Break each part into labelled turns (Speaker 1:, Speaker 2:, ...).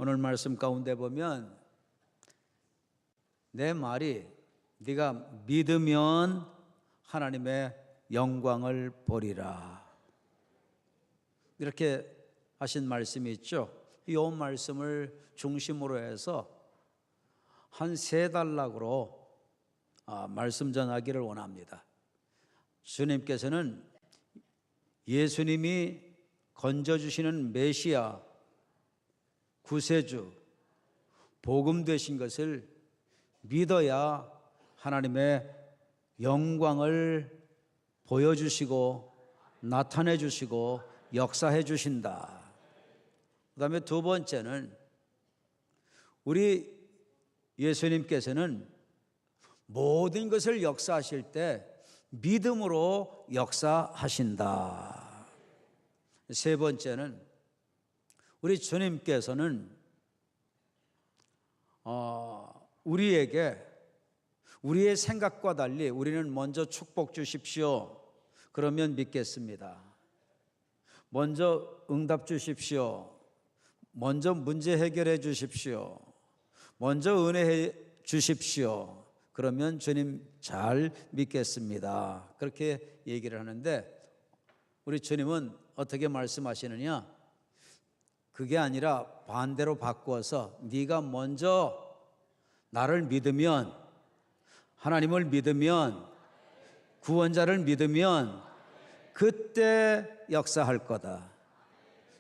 Speaker 1: 오늘 말씀 가운데 보면 내 말이 네가 믿으면 하나님의 영광을 보리라, 이렇게 하신 말씀이 있죠. 이 말씀을 중심으로 해서 한 3단락으로 말씀 전하기를 원합니다. 주님께서는 예수님이 건져주시는 메시아, 구세주, 복음 되신 것을 믿어야 하나님의 영광을 보여주시고 나타내 주시고 역사해 주신다. 그 다음에 두 번째는 우리 예수님께서는 모든 것을 역사하실 때 믿음으로 역사하신다. 세 번째는 우리 주님께서는 우리에게 우리의 생각과 달리 우리는 먼저 축복 주십시오, 그러면 믿겠습니다. 먼저 응답 주십시오, 먼저 문제 해결해 주십시오, 먼저 은혜해 주십시오, 그러면 주님 잘 믿겠습니다. 그렇게 얘기를 하는데 우리 주님은 어떻게 말씀하시느냐? 그게 아니라 반대로 바꾸어서 네가 먼저 나를 믿으면, 하나님을 믿으면, 구원자를 믿으면 그때 역사할 거다,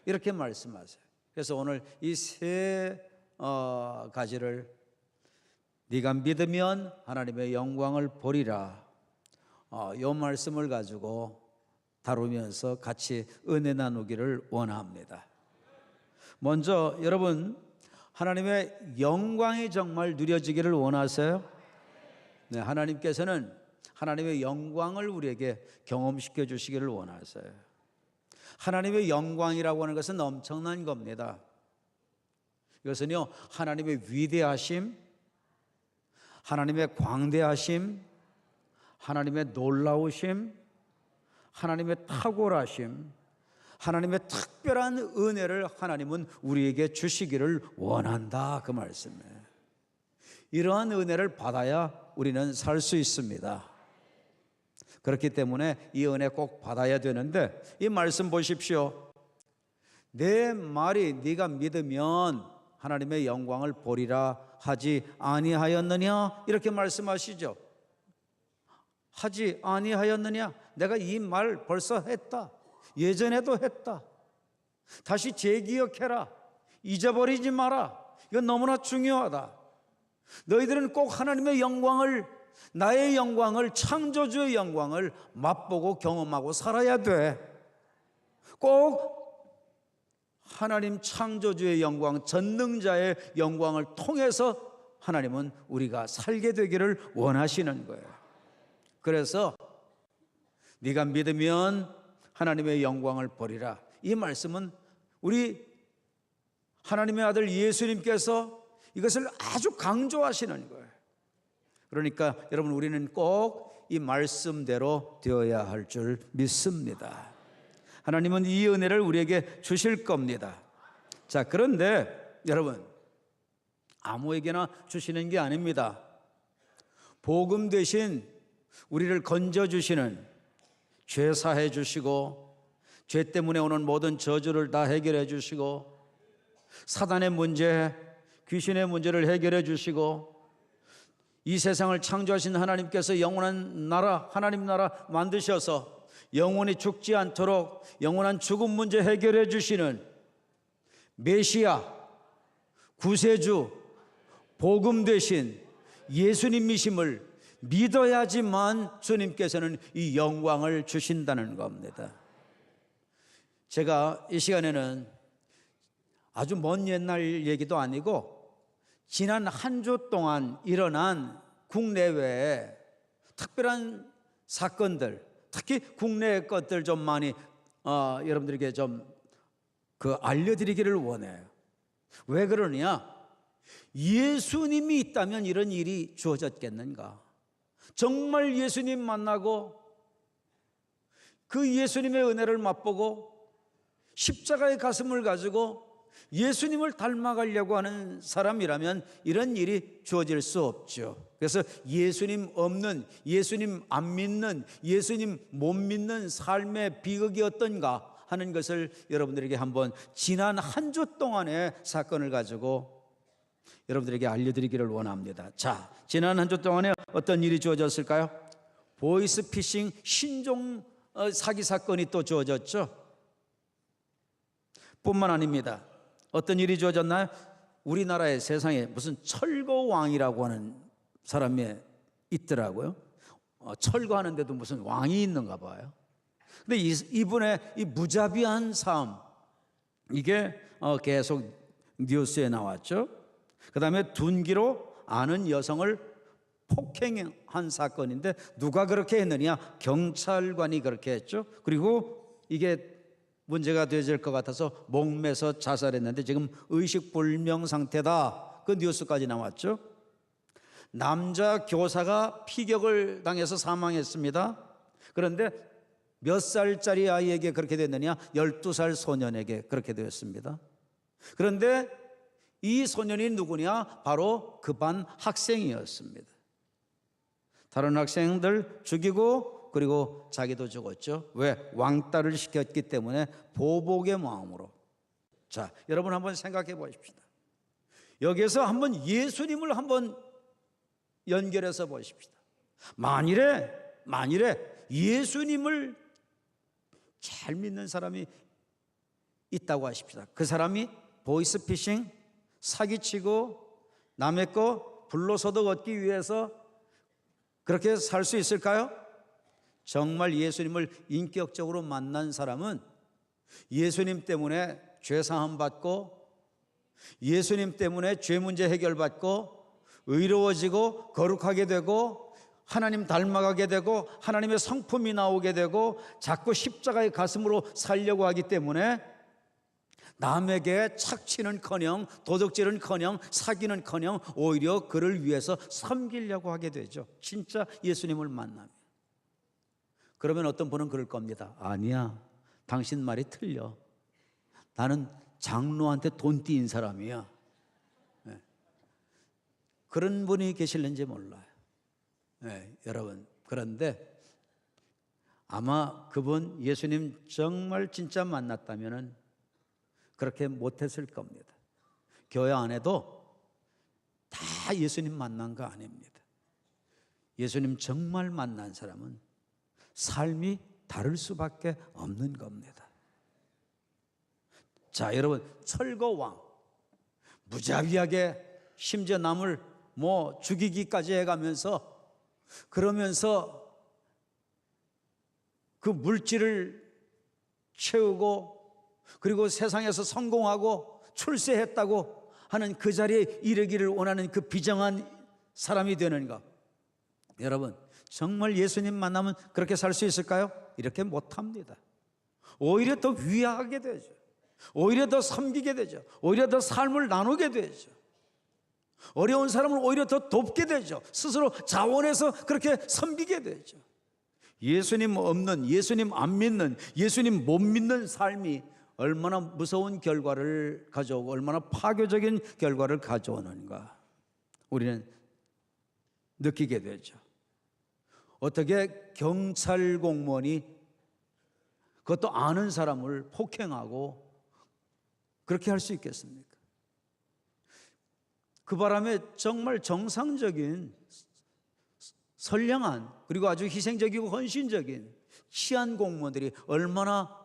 Speaker 1: 이렇게 말씀하세요. 그래서 오늘 이 세 가지를 네가 믿으면 하나님의 영광을 보리라, 이 말씀을 가지고 다루면서 같이 은혜 나누기를 원합니다. 먼저 여러분, 하나님의 영광이 정말 누려지기를 원하세요? 네, 하나님께서는 하나님의 영광을 우리에게 경험시켜 주시기를 원하세요. 하나님의 영광이라고 하는 것은 엄청난 겁니다. 이것은요, 하나님의 위대하심, 하나님의 광대하심, 하나님의 놀라우심, 하나님의 탁월하심, 하나님의 특별한 은혜를 하나님은 우리에게 주시기를 원한다, 그 말씀이에요. 이러한 은혜를 받아야 우리는 살 수 있습니다. 그렇기 때문에 이 은혜 꼭 받아야 되는데, 이 말씀 보십시오. 내 말이 네가 믿으면 하나님의 영광을 보리라 하지 아니하였느냐, 이렇게 말씀하시죠. 하지 아니하였느냐? 내가 이 말 벌써 했다, 예전에도 했다, 다시 재기억해라, 잊어버리지 마라, 이건 너무나 중요하다. 너희들은 꼭 하나님의 영광을, 나의 영광을, 창조주의 영광을 맛보고 경험하고 살아야 돼. 꼭 하나님 창조주의 영광, 전능자의 영광을 통해서 하나님은 우리가 살게 되기를 원하시는 거예요. 그래서 네가 믿으면 하나님의 영광을 보리라, 이 말씀은 우리 하나님의 아들 예수님께서 이것을 아주 강조하시는 거예요. 그러니까 여러분, 우리는 꼭 이 말씀대로 되어야 할 줄 믿습니다. 하나님은 이 은혜를 우리에게 주실 겁니다. 자, 그런데 여러분, 아무에게나 주시는 게 아닙니다. 복음 대신 우리를 건져주시는, 죄 사해 주시고 죄 때문에 오는 모든 저주를 다 해결해 주시고 사단의 문제, 귀신의 문제를 해결해 주시고 이 세상을 창조하신 하나님께서 영원한 나라, 하나님 나라 만드셔서 영원히 죽지 않도록 영원한 죽음 문제 해결해 주시는 메시아, 구세주, 복음 되신 예수님이심을 믿어야지만 주님께서는 이 영광을 주신다는 겁니다. 제가 이 시간에는 아주 먼 옛날 얘기도 아니고 지난 한 주 동안 일어난 국내외에 특별한 사건들, 특히 국내 것들 좀 많이 여러분들에게 좀 알려드리기를 원해요. 왜 그러냐? 예수님이 있다면 이런 일이 주어졌겠는가? 정말 예수님 만나고 그 예수님의 은혜를 맛보고 십자가의 가슴을 가지고 예수님을 닮아가려고 하는 사람이라면 이런 일이 주어질 수 없죠. 그래서 예수님 없는, 예수님 안 믿는, 예수님 못 믿는 삶의 비극이 어떤가 하는 것을 여러분들에게 한번 지난 한 주 동안의 사건을 가지고 여러분들에게 알려드리기를 원합니다. 자, 지난 한 주 동안에 어떤 일이 주어졌을까요? 보이스피싱 신종 사기 사건이 또 주어졌죠. 뿐만 아닙니다. 어떤 일이 주어졌나요? 우리나라의 세상에 무슨 철거왕이라고 하는 사람이 있더라고요. 철거하는데도 무슨 왕이 있는가 봐요. 근데 이분의 이 무자비한 삶, 이게 계속 뉴스에 나왔죠. 그 다음에 둔기로 아는 여성을 폭행한 사건인데 누가 그렇게 했느냐? 경찰관이 그렇게 했죠. 그리고 이게 문제가 되질 것 같아서 목매서 자살했는데 지금 의식불명 상태다. 그 뉴스까지 나왔죠. 남자 교사가 피격을 당해서 사망했습니다. 그런데 몇 살짜리 아이에게 그렇게 됐느냐? 12살 소년에게 그렇게 되었습니다. 그런데 이 소년이 누구냐? 바로 그 반 학생이었습니다. 다른 학생들 죽이고 그리고 자기도 죽었죠. 왜? 왕따를 시켰기 때문에 보복의 마음으로. 자, 여러분 한번 생각해 보십시다. 여기에서 한번 예수님을 한번 연결해서 보십시다. 만일에 예수님을 잘 믿는 사람이 있다고 하십시다. 그 사람이 보이스피싱, 사기치고 남의 거 불로소득 얻기 위해서 그렇게 살 수 있을까요? 정말 예수님을 인격적으로 만난 사람은 예수님 때문에 죄 사함 받고, 예수님 때문에 죄 문제 해결받고, 의로워지고 거룩하게 되고, 하나님 닮아가게 되고, 하나님의 성품이 나오게 되고, 자꾸 십자가의 가슴으로 살려고 하기 때문에 남에게 착취는커녕 도둑질은커녕 사기는커녕 오히려 그를 위해서 섬기려고 하게 되죠. 진짜 예수님을 만나면. 그러면 어떤 분은 그럴 겁니다. 아니야, 당신 말이 틀려. 나는 장로한테 돈 띄인 사람이야. 네. 그런 분이 계실는지 몰라요. 네, 여러분. 그런데 아마 그분 예수님 정말 진짜 만났다면은 그렇게 못했을 겁니다. 교회 안에도 다 예수님 만난 거 아닙니다. 예수님 정말 만난 사람은 삶이 다를 수밖에 없는 겁니다. 자, 여러분, 철거왕 무자비하게 심지어 남을 죽이기까지 해가면서 그러면서 그 물질을 채우고 그리고 세상에서 성공하고 출세했다고 하는 그 자리에 이르기를 원하는 그 비정한 사람이 되는가? 여러분, 정말 예수님 만나면 그렇게 살 수 있을까요? 이렇게 못합니다. 오히려 더 위하게 되죠. 오히려 더 섬기게 되죠. 오히려 더 삶을 나누게 되죠. 어려운 사람을 오히려 더 돕게 되죠. 스스로 자원해서 그렇게 섬기게 되죠. 예수님 없는, 예수님 안 믿는, 예수님 못 믿는 삶이 얼마나 무서운 결과를 가져오고 얼마나 파괴적인 결과를 가져오는가 우리는 느끼게 되죠. 어떻게 경찰 공무원이 그것도 아는 사람을 폭행하고 그렇게 할 수 있겠습니까? 그 바람에 정말 정상적인 선량한 그리고 아주 희생적이고 헌신적인 치안 공무원들이 얼마나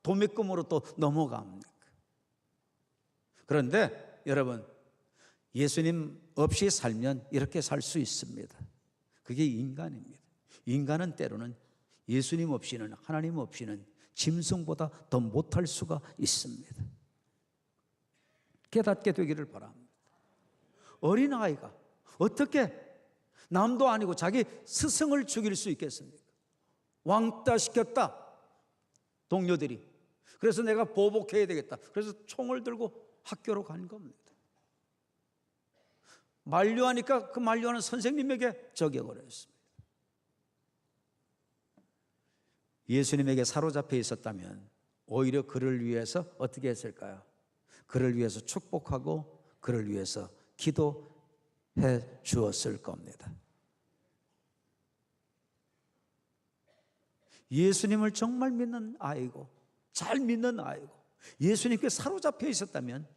Speaker 1: 도매금으로 또 넘어갑니까? 그런데 여러분, 예수님 없이 살면 이렇게 살 수 있습니다. 그게 인간입니다. 인간은 때로는 예수님 없이는, 하나님 없이는 짐승보다 더 못할 수가 있습니다. 깨닫게 되기를 바랍니다. 어린아이가 어떻게 남도 아니고 자기 스승을 죽일 수 있겠습니까? 왕따 시켰다, 동료들이. 그래서 내가 보복해야 되겠다. 그래서 총을 들고 학교로 간 겁니다. 만류하니까 그 만류하는 선생님에게 저격을 했습니다. 예수님에게 사로잡혀 있었다면 오히려 그를 위해서 어떻게 했을까요? 그를 위해서 축복하고 그를 위해서 기도해 주었을 겁니다. 예수님을 정말 믿는 아이고 잘 믿는 아이고 예수님께 사로잡혀 있었다면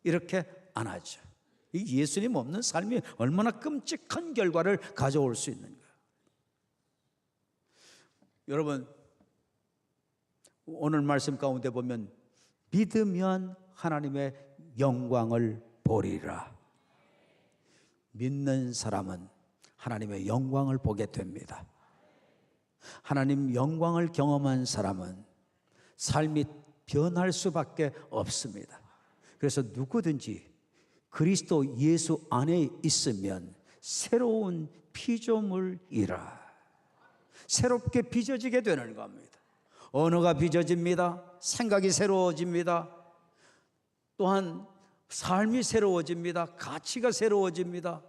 Speaker 1: 이렇게 안 하죠. 이 예수님 없는 삶이 얼마나 끔찍한 결과를 가져올 수 있는가. 여러분, 오늘 말씀 가운데 보면 믿으면 하나님의 영광을 보리라. 믿는 사람은 하나님의 영광을 보게 됩니다. 하나님 영광을 경험한 사람은 삶이 변할 수밖에 없습니다. 그래서 누구든지 그리스도 예수 안에 있으면 새로운 피조물이라. 새롭게 빚어지게 되는 겁니다. 언어가 빚어집니다. 생각이 새로워집니다. 또한 삶이 새로워집니다. 가치가 새로워집니다.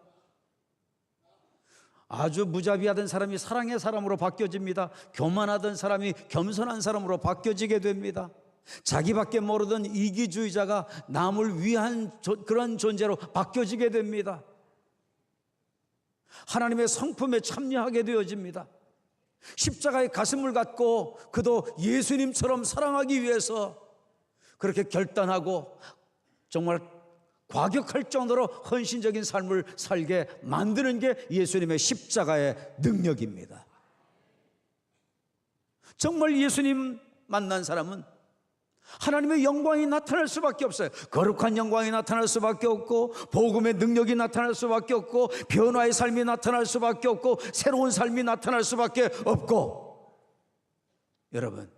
Speaker 1: 아주 무자비하던 사람이 사랑의 사람으로 바뀌어집니다. 교만하던 사람이 겸손한 사람으로 바뀌어지게 됩니다. 자기밖에 모르던 이기주의자가 남을 위한 그런 존재로 바뀌어지게 됩니다. 하나님의 성품에 참여하게 되어집니다. 십자가의 가슴을 갖고 그도 예수님처럼 사랑하기 위해서 그렇게 결단하고 정말 과격할 정도로 헌신적인 삶을 살게 만드는 게 예수님의 십자가의 능력입니다. 정말 예수님 만난 사람은 하나님의 영광이 나타날 수밖에 없어요. 거룩한 영광이 나타날 수밖에 없고 복음의 능력이 나타날 수밖에 없고 변화의 삶이 나타날 수밖에 없고 새로운 삶이 나타날 수밖에 없고, 여러분,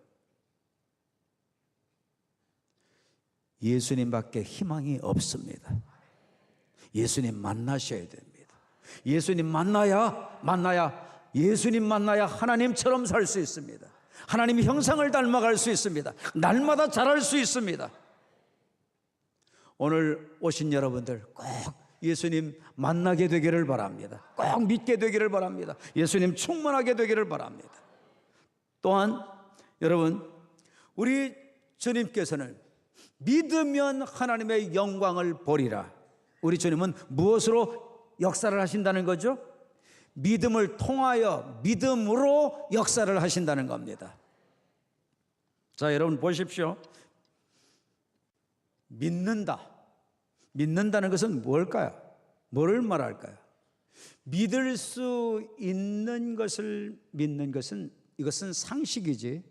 Speaker 1: 예수님밖에 희망이 없습니다. 예수님 만나셔야 됩니다. 예수님 만나야 예수님 만나야 하나님처럼 살 수 있습니다. 하나님의 형상을 닮아갈 수 있습니다. 날마다 자랄 수 있습니다. 오늘 오신 여러분들 꼭 예수님 만나게 되기를 바랍니다. 꼭 믿게 되기를 바랍니다. 예수님 충만하게 되기를 바랍니다. 또한 여러분, 우리 주님께서는 믿으면 하나님의 영광을 보리라. 우리 주님은 무엇으로 역사를 하신다는 거죠? 믿음을 통하여 믿음으로 역사를 하신다는 겁니다. 자, 여러분 보십시오. 믿는다는 것은 뭘까요? 뭐를 말할까요? 믿을 수 있는 것을 믿는 것은, 이것은 상식이지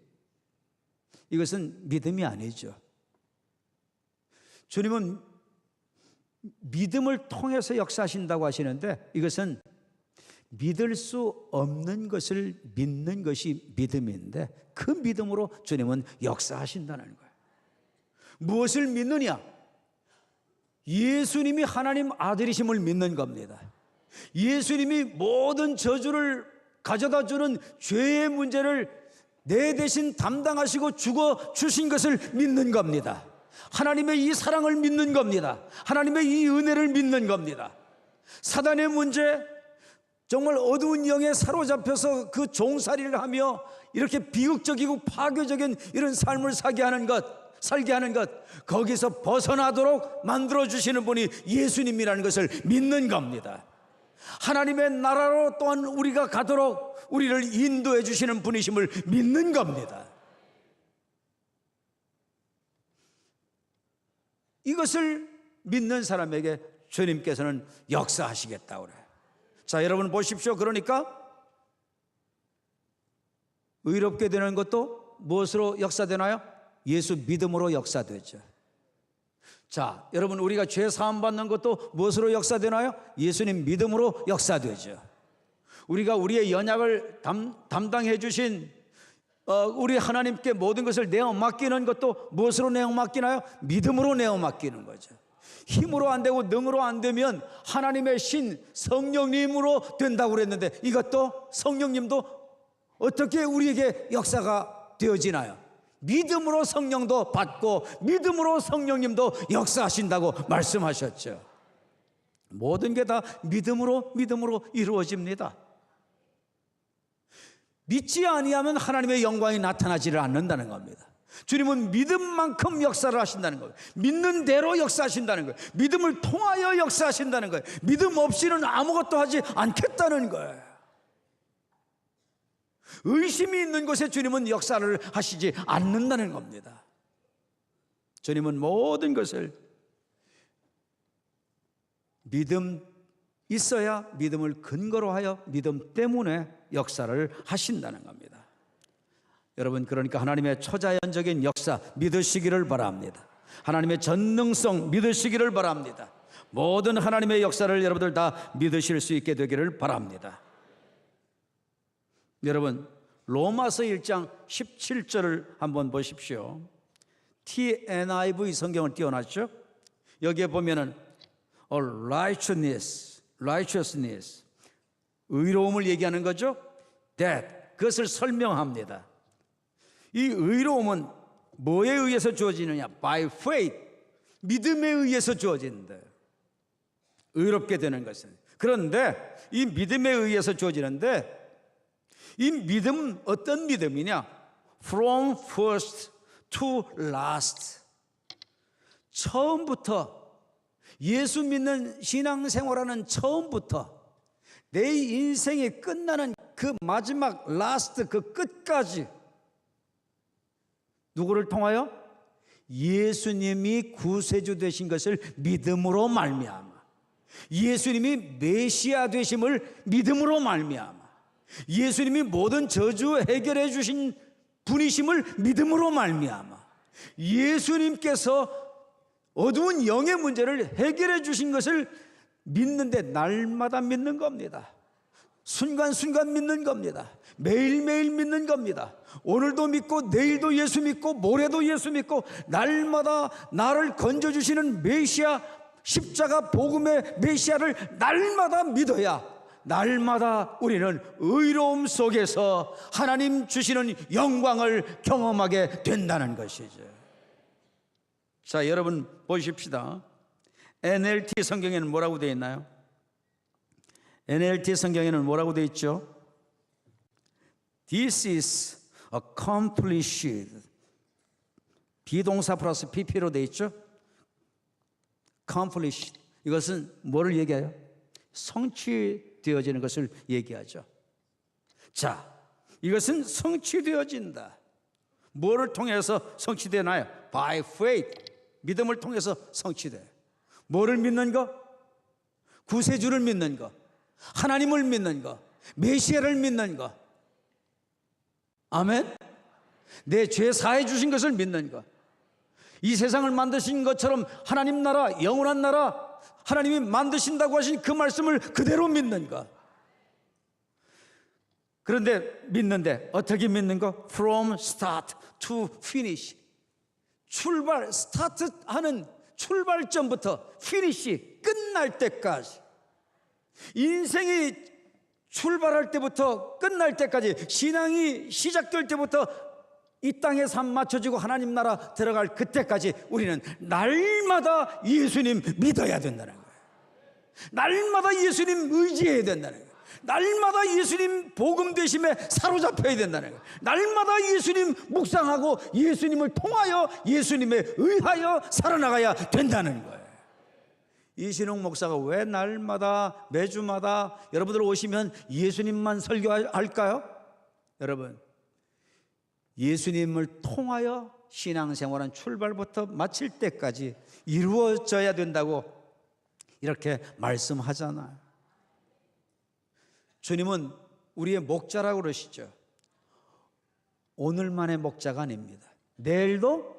Speaker 1: 이것은 믿음이 아니죠. 주님은 믿음을 통해서 역사하신다고 하시는데 이것은 믿을 수 없는 것을 믿는 것이 믿음인데 그 믿음으로 주님은 역사하신다는 거예요. 무엇을 믿느냐? 예수님이 하나님 아들이심을 믿는 겁니다. 예수님이 모든 저주를 가져다 주는 죄의 문제를 내 대신 담당하시고 죽어 주신 것을 믿는 겁니다. 하나님의 이 사랑을 믿는 겁니다. 하나님의 이 은혜를 믿는 겁니다. 사단의 문제, 정말 어두운 영에 사로잡혀서 그 종살이를 하며 이렇게 비극적이고 파괴적인 이런 삶을 살게 하는 것, 거기서 벗어나도록 만들어주시는 분이 예수님이라는 것을 믿는 겁니다. 하나님의 나라로 또한 우리가 가도록 우리를 인도해 주시는 분이심을 믿는 겁니다. 이것을 믿는 사람에게 주님께서는 역사하시겠다고 그래요. 자, 여러분 보십시오. 그러니까 의롭게 되는 것도 무엇으로 역사되나요? 예수 믿음으로 역사되죠. 자, 여러분, 우리가 죄 사함 받는 것도 무엇으로 역사되나요? 예수님 믿음으로 역사되죠. 우리가 우리의 연약을 담당해 주신 우리 하나님께 모든 것을 내어 맡기는 것도 무엇으로 내어 맡기나요? 믿음으로 내어 맡기는 거죠. 힘으로 안 되고 능으로 안 되면 하나님의 신 성령님으로 된다고 그랬는데 이것도 성령님도 어떻게 우리에게 역사가 되어지나요? 믿음으로 성령도 받고 믿음으로 성령님도 역사하신다고 말씀하셨죠. 모든 게 다 믿음으로 이루어집니다. 믿지 아니하면 하나님의 영광이 나타나지를 않는다는 겁니다. 주님은 믿음만큼 역사를 하신다는 거예요. 믿는 대로 역사하신다는 거예요. 믿음을 통하여 역사하신다는 거예요. 믿음 없이는 아무것도 하지 않겠다는 거예요. 의심이 있는 곳에 주님은 역사를 하시지 않는다는 겁니다. 주님은 모든 것을 믿음 있어야 믿음을 근거로 하여 믿음 때문에 역사를 하신다는 겁니다. 여러분, 그러니까 하나님의 초자연적인 역사 믿으시기를 바랍니다. 하나님의 전능성 믿으시기를 바랍니다. 모든 하나님의 역사를 여러분들 다 믿으실 수 있게 되기를 바랍니다. 여러분, 로마서 1장 17절을 한번 보십시오. TNIV 성경을 띄워놨죠. 여기에 보면은 righteousness, 의로움을 얘기하는 거죠. that, 그것을 설명합니다. 이 의로움은 뭐에 의해서 주어지느냐? by faith, 믿음에 의해서 주어진다. 의롭게 되는 것은. 그런데 이 믿음에 의해서 주어지는데, 이 믿음 어떤 믿음이냐? From first to last. 처음부터, 예수 믿는 신앙생활하는 처음부터 내 인생이 끝나는 그 마지막 last, 그 끝까지 누구를 통하여? 예수님이 구세주 되신 것을 믿음으로 말미암아, 예수님이 메시아 되심을 믿음으로 말미암아, 예수님이 모든 저주 해결해 주신 분이심을 믿음으로 말미암아, 예수님께서 어두운 영의 문제를 해결해 주신 것을 믿는데 날마다 믿는 겁니다. 순간순간 믿는 겁니다. 매일매일 믿는 겁니다. 오늘도 믿고 내일도 예수 믿고 모레도 예수 믿고 날마다 나를 건져주시는 메시아, 십자가 복음의 메시아를 날마다 믿어야 날마다 우리는 의로움 속에서 하나님 주시는 영광을 경험하게 된다는 것이죠. 자, 여러분 보십시다. NLT 성경에는 뭐라고 되어 있나요? NLT 성경에는 뭐라고 되어 있죠? This is accomplished. 비동사 플러스 PP로 되어 있죠? accomplished. 이것은 뭐를 얘기해요? 성취되어지는 것을 얘기하죠. 자, 이것은 성취되어진다. 뭐를 통해서 성취되나요? By faith. 믿음을 통해서 성취돼. 뭐를 믿는 거? 구세주를 믿는 거, 하나님을 믿는 거, 메시아를 믿는 거. 아멘. 내 죄 사해 주신 것을 믿는 거. 이 세상을 만드신 것처럼 하나님 나라, 영원한 나라, 하나님이 만드신다고 하신 그 말씀을 그대로 믿는 거. 그런데 믿는데 어떻게 믿는 거? From start to finish. 출발, 스타트하는 출발점부터 피니시, 끝날 때까지, 인생이 출발할 때부터 끝날 때까지, 신앙이 시작될 때부터 이 땅에 삶 맞춰지고 하나님 나라 들어갈 그때까지 우리는 날마다 예수님 믿어야 된다는 거예요. 날마다 예수님 의지해야 된다는 거예요. 날마다 예수님 복음 되심에 사로잡혀야 된다는 거예요. 날마다 예수님 묵상하고 예수님을 통하여 예수님에 의하여 살아나가야 된다는 거예요. 이신웅 목사가 왜 날마다 매주마다 여러분들 오시면 예수님만 설교할까요? 여러분, 예수님을 통하여 신앙생활은 출발부터 마칠 때까지 이루어져야 된다고 이렇게 말씀하잖아요. 주님은 우리의 목자라고 그러시죠. 오늘만의 목자가 아닙니다. 내일도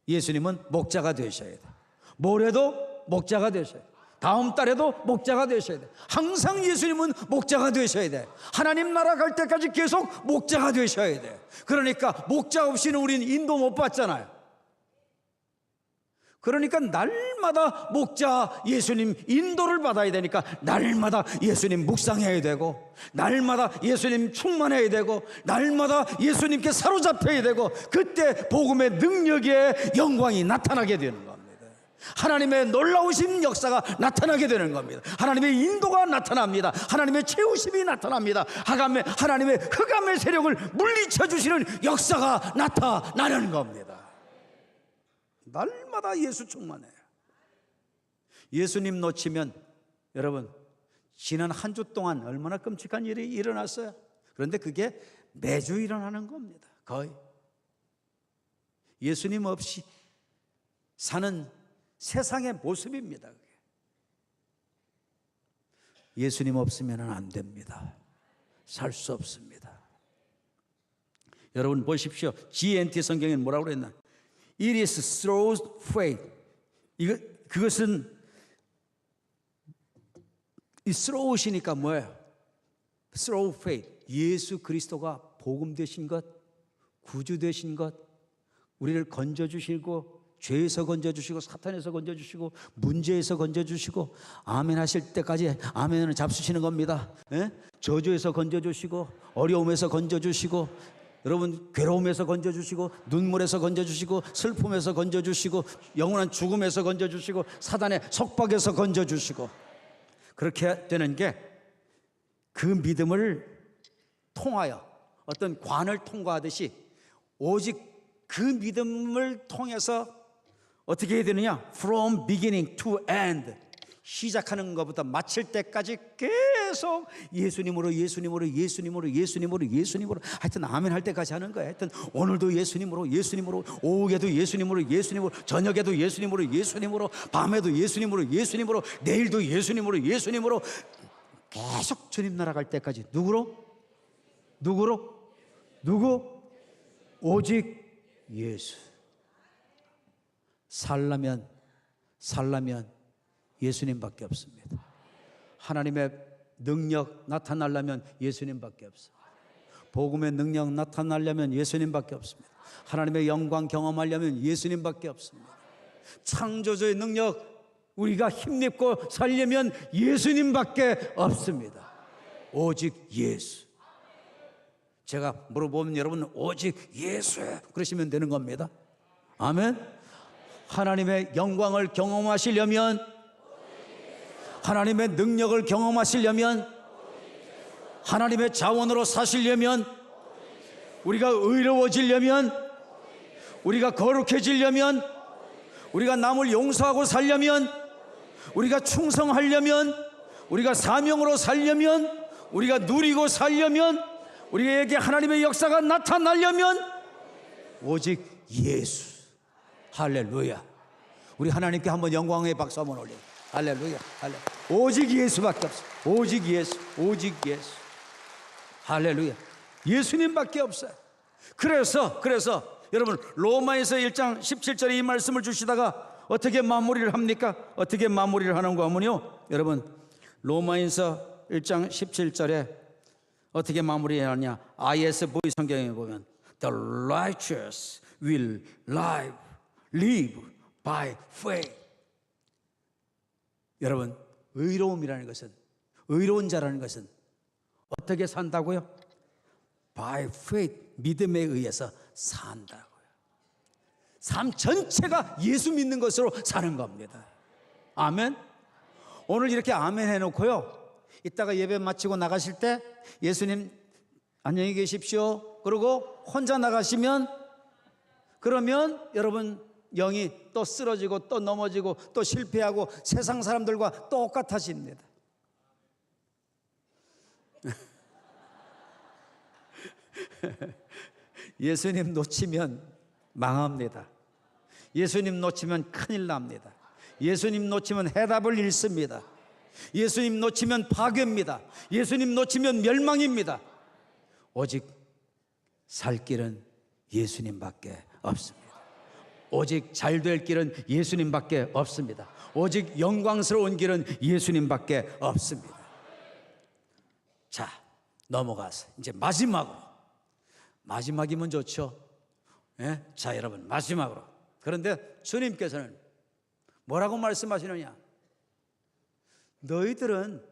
Speaker 1: 예수님은 목자가 되셔야 돼요. 모레도 목자가 되셔야 돼요. 다음 달에도 목자가 되셔야 돼요. 항상 예수님은 목자가 되셔야 돼요. 하나님 나라 갈 때까지 계속 목자가 되셔야 돼요. 그러니까 목자 없이는 우리는 인도 못 받잖아요. 그러니까 날마다 목자 예수님 인도를 받아야 되니까 날마다 예수님 묵상해야 되고, 날마다 예수님 충만해야 되고, 날마다 예수님께 사로잡혀야 되고, 그때 복음의 능력의 영광이 나타나게 되는 겁니다. 하나님의 놀라우신 역사가 나타나게 되는 겁니다. 하나님의 인도가 나타납니다. 하나님의 채우심이 나타납니다. 하나님의 흑암의 세력을 물리쳐 주시는 역사가 나타나는 겁니다. 날마다 예수 충만해요. 예수님 놓치면 여러분, 지난 한 주 동안 얼마나 끔찍한 일이 일어났어요. 그런데 그게 매주 일어나는 겁니다. 거의 예수님 없이 사는 세상의 모습입니다. 그게. 예수님 없으면 안 됩니다. 살 수 없습니다. 여러분 보십시오. GNT 성경에는 뭐라고 그랬나? It is through faith. 그것은 이 through이니까 뭐예요? through faith. 예수 그리스도가 복음 되신 것, 구주 되신 것, 우리를 건져주시고 죄에서 건져주시고 사탄에서 건져주시고 문제에서 건져주시고 아멘 하실 때까지 아멘을 잡수시는 겁니다. 예? 저주에서 건져주시고 어려움에서 건져주시고 여러분 괴로움에서 건져주시고 눈물에서 건져주시고 슬픔에서 건져주시고 영원한 죽음에서 건져주시고 사단의 속박에서 건져주시고 그렇게 되는 게 그 믿음을 통하여 어떤 관을 통과하듯이 오직 그 믿음을 통해서 어떻게 해야 되느냐? From beginning to end. 시작하는 것부터 마칠 때까지 계속 예수님으로 예수님으로 예수님으로 예수님으로 예수님으로 하여튼 아멘 할 때까지 하는 거예요. 하여튼 오늘도 예수님으로 예수님으로 오후에도 예수님으로 예수님으로 저녁에도 예수님으로 예수님으로 밤에도 예수님으로 예수님으로 내일도 예수님으로 예수님으로 계속 주님 나라 갈 때까지 누구로? 누구? 오직 예수. 살려면 예수님밖에 없습니다. 하나님의 능력 나타나려면 예수님밖에 없어요. 복음의 능력 나타나려면 예수님밖에 없습니다. 하나님의 영광 경험하려면 예수님밖에 없습니다. 창조주의 능력 우리가 힘입고 살려면 예수님밖에 없습니다. 오직 예수. 제가 물어보면 여러분 오직 예수 그러시면 되는 겁니다. 아멘. 하나님의 영광을 경험하시려면, 하나님의 능력을 경험하시려면, 하나님의 자원으로 사시려면, 우리가 의로워지려면, 우리가 거룩해지려면, 우리가 남을 용서하고 살려면, 우리가 충성하려면, 우리가 사명으로 살려면, 우리가 누리고 살려면, 우리에게 하나님의 역사가 나타나려면 오직 예수. 할렐루야. 우리 하나님께 한번 영광의 박수 한번 올려요. 할렐루야. 할렐루야. 오직 예수밖에 없어. 오직 예수. 오직 예수. 할렐루야. 예수님밖에 없어요. 그래서 여러분 로마에서 1장 17절에 이 말씀을 주시다가 어떻게 마무리를 합니까? 어떻게 마무리를 하는가 하면요, 여러분 로마에서 1장 17절에 어떻게 마무리하냐? ISV 성경에 보면 The righteous will live by faith. 여러분 의로움이라는 것은, 의로운 자라는 것은 어떻게 산다고요? By faith, 믿음에 의해서 산다고요. 삶 전체가 예수 믿는 것으로 사는 겁니다. 아멘. 오늘 이렇게 아멘 해놓고요, 이따가 예배 마치고 나가실 때 예수님 안녕히 계십시오 그러고 혼자 나가시면, 그러면 여러분 영이 또 쓰러지고 또 넘어지고 또 실패하고 세상 사람들과 똑같아집니다. 예수님 놓치면 망합니다. 예수님 놓치면 큰일 납니다. 예수님 놓치면 해답을 잃습니다. 예수님 놓치면 파괴입니다. 예수님 놓치면 멸망입니다. 오직 살 길은 예수님밖에 없습니다. 오직 잘 될 길은 예수님밖에 없습니다. 오직 영광스러운 길은 예수님밖에 없습니다. 자, 넘어가서 이제 마지막이면 좋죠. 예? 자, 여러분 마지막으로. 그런데 주님께서는 뭐라고 말씀하시느냐? 너희들은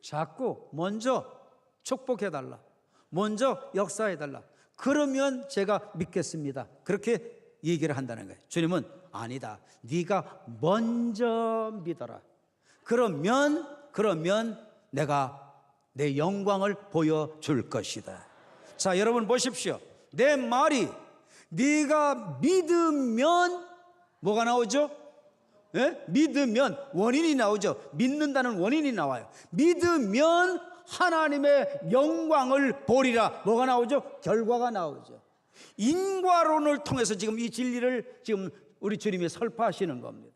Speaker 1: 자꾸 먼저 축복해달라, 먼저 역사해달라, 그러면 제가 믿겠습니다. 그렇게 얘기를 한다는 거예요. 주님은 아니다. 네가 먼저 믿어라. 그러면 내가 내 영광을 보여줄 것이다. 자, 여러분 보십시오. 내 말이 네가 믿으면 뭐가 나오죠? 예? 믿으면 원인이 나오죠. 믿는다는 원인이 나와요. 믿으면 하나님의 영광을 보리라. 뭐가 나오죠? 결과가 나오죠. 인과론을 통해서 지금 이 진리를 지금 우리 주님이 설파하시는 겁니다.